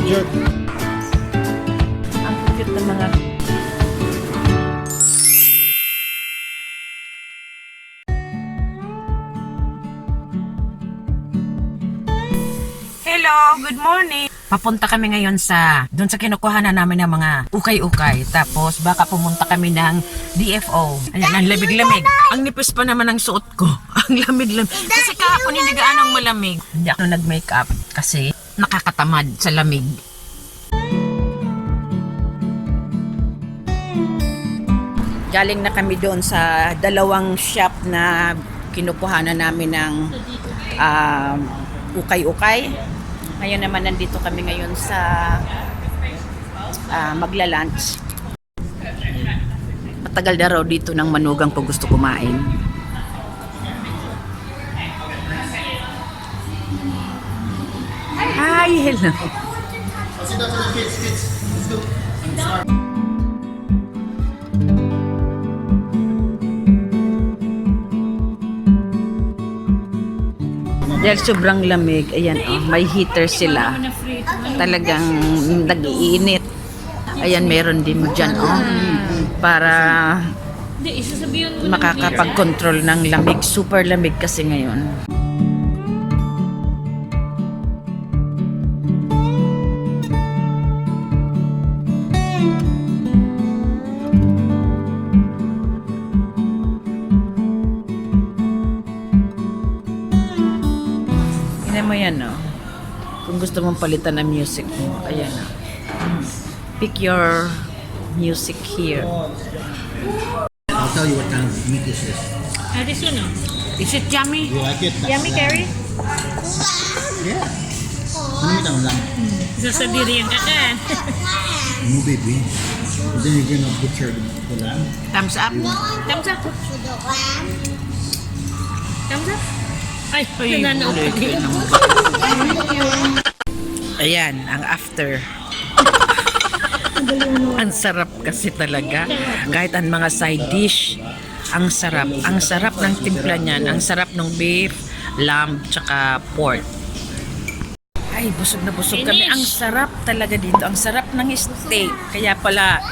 jerk. Ang cute ng mga... Hello, good morning. Papunta kami ngayon doon sa kinukuhanan namin ng mga ukay-ukay. Tapos baka pumunta kami ng DFO. Ayan, ang lamig-lamig. Ang nipis pa naman ang suot ko. Ang lamig-lamig. Kasi kahapon hindi gaanong malamig. Hindi ako nag-makeup kasi nakakatamad sa lamig. Galing na kami doon sa dalawang shop na kinukuhanan namin ng ukay-ukay. Ngayon naman nandito kami ngayon sa magla-lunch. Matagal na raw dito ng manugang ko gusto kumain. Hi, hello. Dahil sobrang lamig, ayan may heater sila. Talagang nag-iinit. Ayan, meron din dyan para makakapag-control ng lamig. Super lamig kasi ngayon. Mo yan, no? Kung gusto mong palitan ng music mo, ayan, no? Pick your music here. I'll tell you what kind of meat this is. This one, no? Is it yummy? You like it? Yummy, Carrie? Yeah. Ano lang lang? Sasadiri ang kaka. No, baby. And then you're gonna butcher the lamb. Thumbs up? Thumbs up. Thumbs up. Ay, nananaw pa din. Ayan, ang after. Ang sarap kasi talaga. Kahit ang mga side dish, ang sarap. Ang sarap ng timpla niyan. Ang sarap ng beef, lamb, tsaka pork. Ay, busog na busog kami. Ang sarap talaga dito. Ang sarap ng steak. Kaya pala,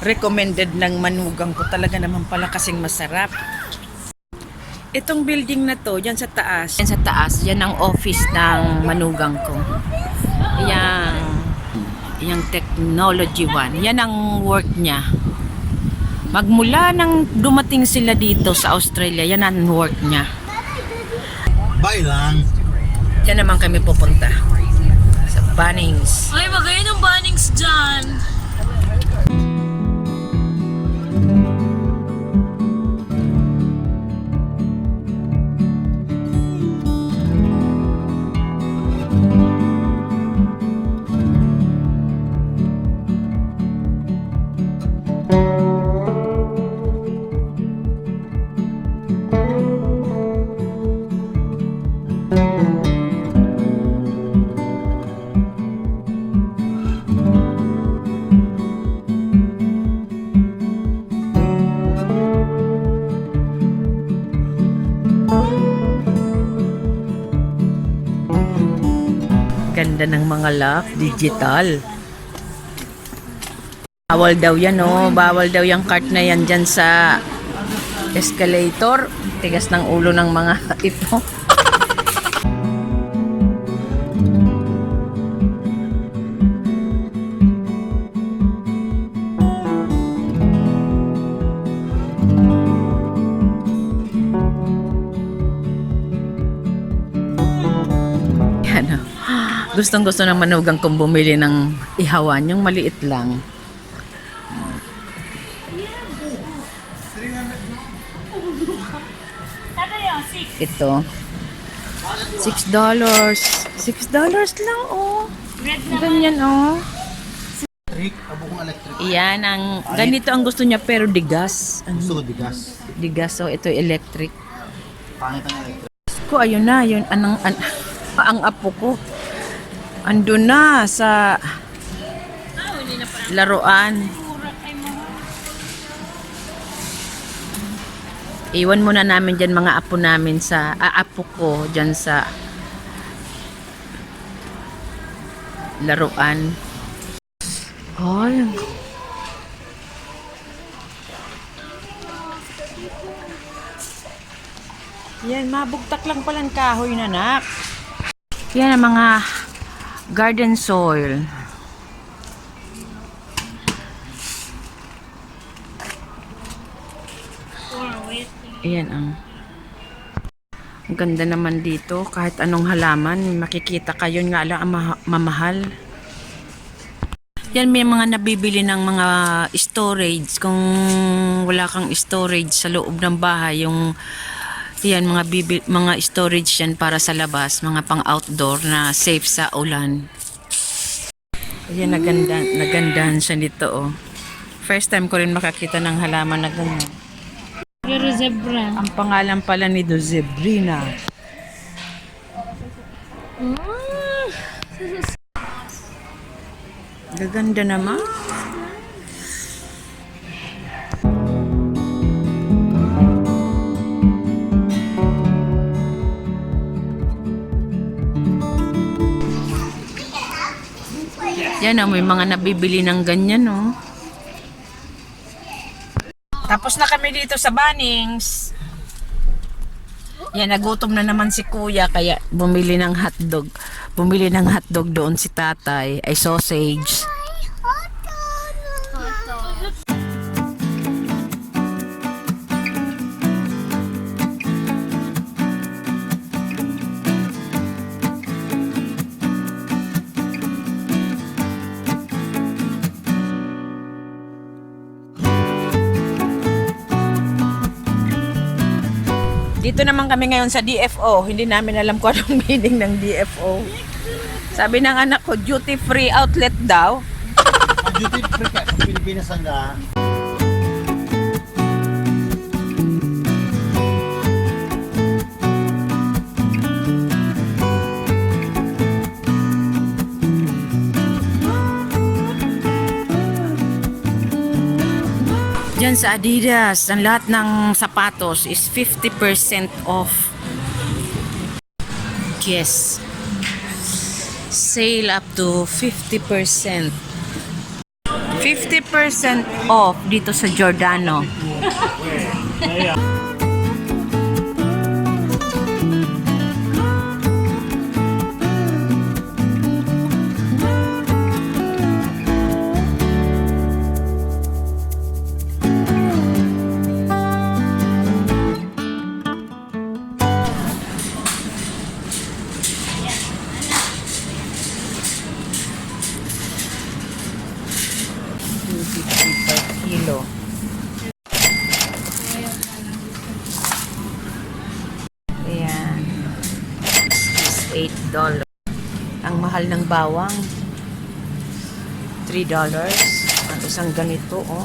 recommended ng manugang ko. Talaga naman pala kasing masarap. Itong building na to, dyan sa taas. Yan sa taas, yan ang office ng manugang ko. Yang technology one. Yan ang work niya. Magmula nang dumating sila dito sa Australia, yan ang work niya. Bye lang. Diyan naman kami pupunta. Sa Bunnings. Ay, magayon ng Bunnings dyan. Ganda ng mga lock, digital. Bawal daw yan, oh. Bawal daw yung cart na yan dyan sa escalator. Tigas ng ulo ng mga ito. Yan, oh. Gustong-gusto ng manugang kong bumili ng ihawan, yung maliit lang. Ito. $6. $6 lang, oh. Ganyan, oh. Electric, abukong electric. Iyan, ganito ang gusto niya, pero digas. Gusto ko bigas. Digas, so ito electric. Pangit ang electric. Ko, ayun na, yun, ang apo ko. Andun na sa laruan. Iwan muna namin dyan mga apo namin sa, apo ko dyan sa laruan. Ay. Yan, mabugtak lang palang kahoy na nak. Yan ang mga garden soil. Ayan ang ganda naman dito. Kahit anong halaman, makikita kayo nga lang ang mamahal. Yan, may mga nabibili ng mga storage. Kung wala kang storage sa loob ng bahay, yung yan, mga storage yan para sa labas, mga pang outdoor na safe sa ulan. Ayan, nagandahan siya nito, oh. First time ko rin makakita ng halaman na ganyan. Pero zebra. Ang pangalan pala nito, Zebrina. Gaganda naman. Yan, oh, may mga nabibili ng ganyan, oh. Tapos na kami dito sa Bunnings. Yan, nagutom na naman si kuya kaya bumili ng hotdog. Bumili ng hotdog doon si tatay, ay sausage. Dito naman kami ngayon sa DFO. Hindi namin alam kung anong meaning ng DFO. Sabi ng anak ko, duty free outlet daw. Duty free ka sa Pilipinas hanggang Diyan sa Adidas, ang lahat ng sapatos is 50% off. Yes. Sale up to 50%. 50% off dito sa Giordano. Kilo. Ayan. Is $8. Ang mahal ng bawang. $3. Ang isang ganito, oh.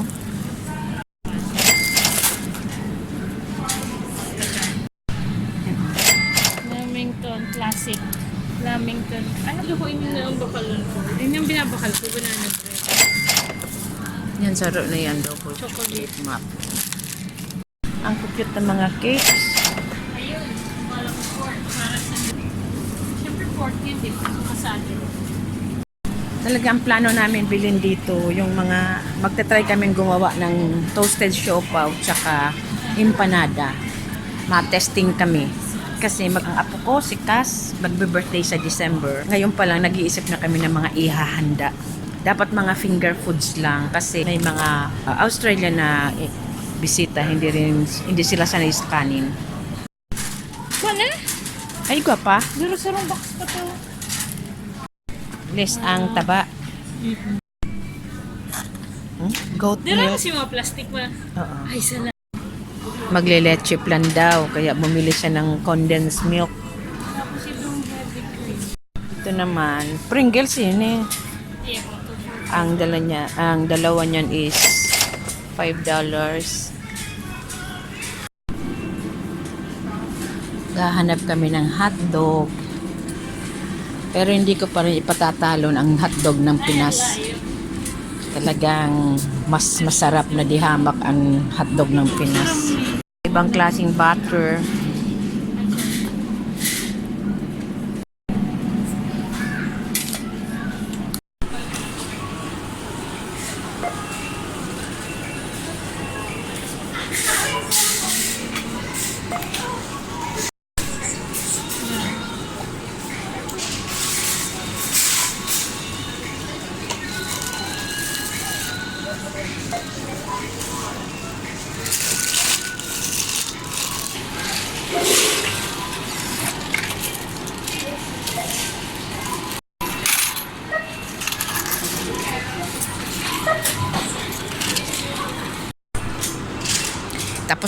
Lamington Classic. Lamington. Ano ba ko yun na ang bakal ko? Yun yung binabakal ko, banana bread. Yan, saro na yan daw po. Chocolate. Map. Ang cute ng mga cakes. Ayun. Wala ko pork. Para sa... Siyempre pork yun, di ba? Masado. Talaga ang plano namin bilhin dito, yung mga, magta-try kaming gumawa ng toasted siopaw tsaka empanada. Ma-testing kami. Kasi ang apo ko, si Cass, magbe-birthday sa December. Ngayon pa lang, nag-iisip na kami ng mga ihahanda. Dapat mga finger foods lang kasi may mga Australian na bisita, hindi sila sanay sa kanin. Mana? Ay, gwapa. Zero-zero box pa to. Less ang taba. Goat Di lang milk. kasi mga plastic mo. Oo. Ay, sana. Magle-leche plan daw, kaya bumili siya ng condensed milk. Tapos yung heavy cream. Ito naman, Pringles yun eh. Yeah, Ang dalawa niyan is $5. Gahanap kami ng hotdog. Pero hindi ko pa rin ipatatalon ang hotdog ng Pinas. Talagang mas masarap na dihamak ang hotdog ng Pinas. Ibang klaseng butter.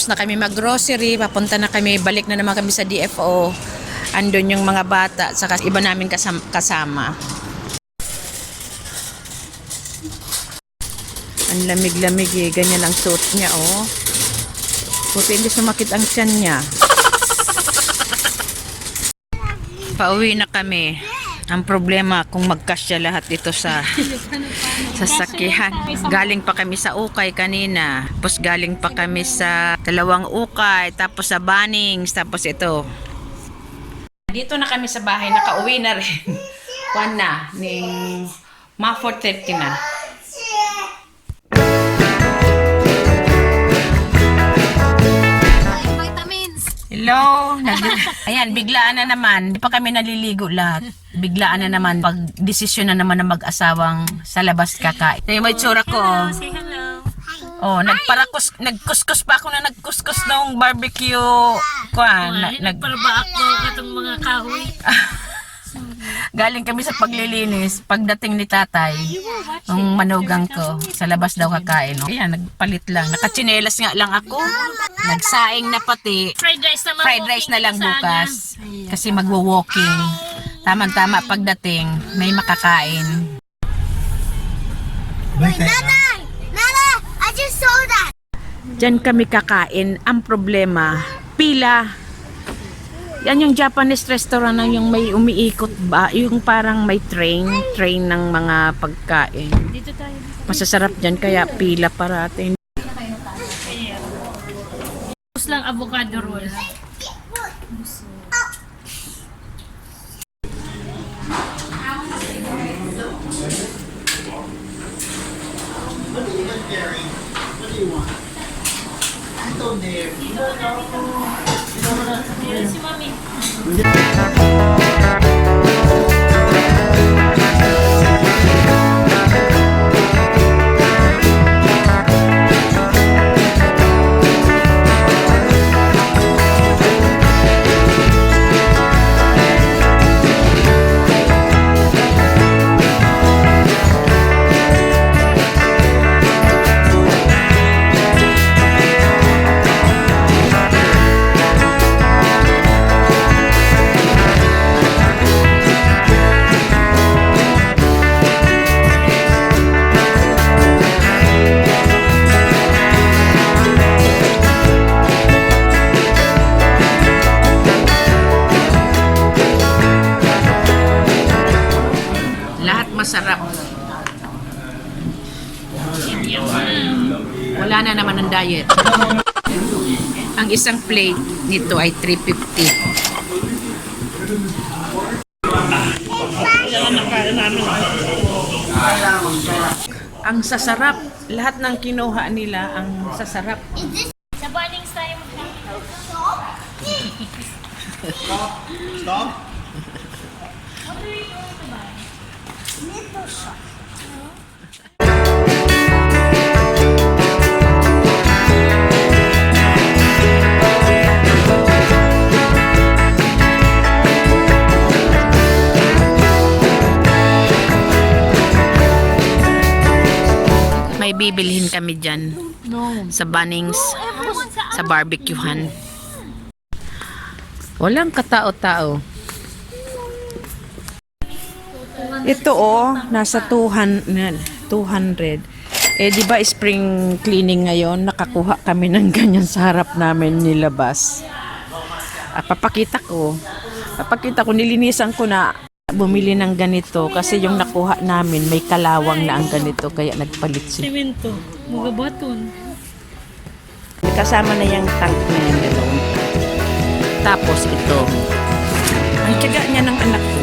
Tapos na kami mag-grocery, papunta na kami, balik na naman kami sa DFO. Andun yung mga bata, saka iba namin kasama. Ang lamig-lamig eh, ganyan ang suot niya oh. Buti hindi sumakit ang tiyan niya. Pauwi na kami. Ang problema kung magkasya lahat ito sa sasakyan. Galing pa kami sa Ukay kanina. Tapos galing pa kami sa Dalawang Ukay. Tapos sa Bunnings. Tapos ito. Dito na kami sa bahay. Nakauwi na rin. Kuwan na. Ning mga 4:30 na. Hello. Ayan, biglaan na naman. Hindi pa kami naliligo lahat. Biglaan na naman. Pag desisyon na naman ng mag-asawang sa labas kakain. Ito yung may tsura ko. Say hello. Oh, nagkuskus pa ako na nagkuskus ng barbecue. Kuan, Nagparaba ako katong mga kahoy. galing kami sa paglilinis. Pagdating ni tatay, ang manugang ko, sa labas daw kakain. Oh. Ayan, nagpalit lang. Nakatsinelas nga lang ako. Nagsaing na pati. Fried rice naman. Fried rice na lang bukas. Kasi magwo-walking. Tama-tama pagdating, may makakain. Nanay! Nanay! I just saw that! Diyan kami kakain. Ang problema, pila. Yan yung Japanese restaurant na yung may umiikot ba? Yung parang may train ng mga pagkain. Dito tayo. Masasarap dyan kaya pila parating. Tapos lang avocado roll. Si Mami. Lahat masarap. Wala na naman ang diet. Ang isang plate nito ay 350. Ang sasarap. Lahat ng kinuha nila ang sasarap. Sa Bunnings tayo. Stop. May bibilhin kami dyan sa Bunnings, sa barbecuehan. Walang katao-tao. Ito nasa 200. Di ba spring cleaning ngayon, nakakuha kami ng ganyan sa harap namin nilabas. Papakita ko, nilinisan ko na bumili ng ganito kasi yung nakuha namin may kalawang na ang ganito kaya nagpalit siya. Semento. Mga baton. Kasama na yung tank na yan. Gano'n. Tapos ito. Ang tiyaga niya ng anak ko.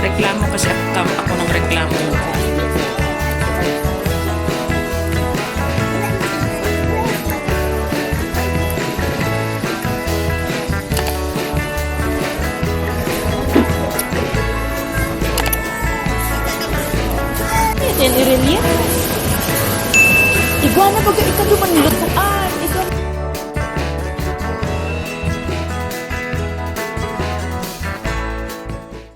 Reklamo kasi ako ng reklamo. Ito yung irelia. Iguana baga ikaduman nila ko.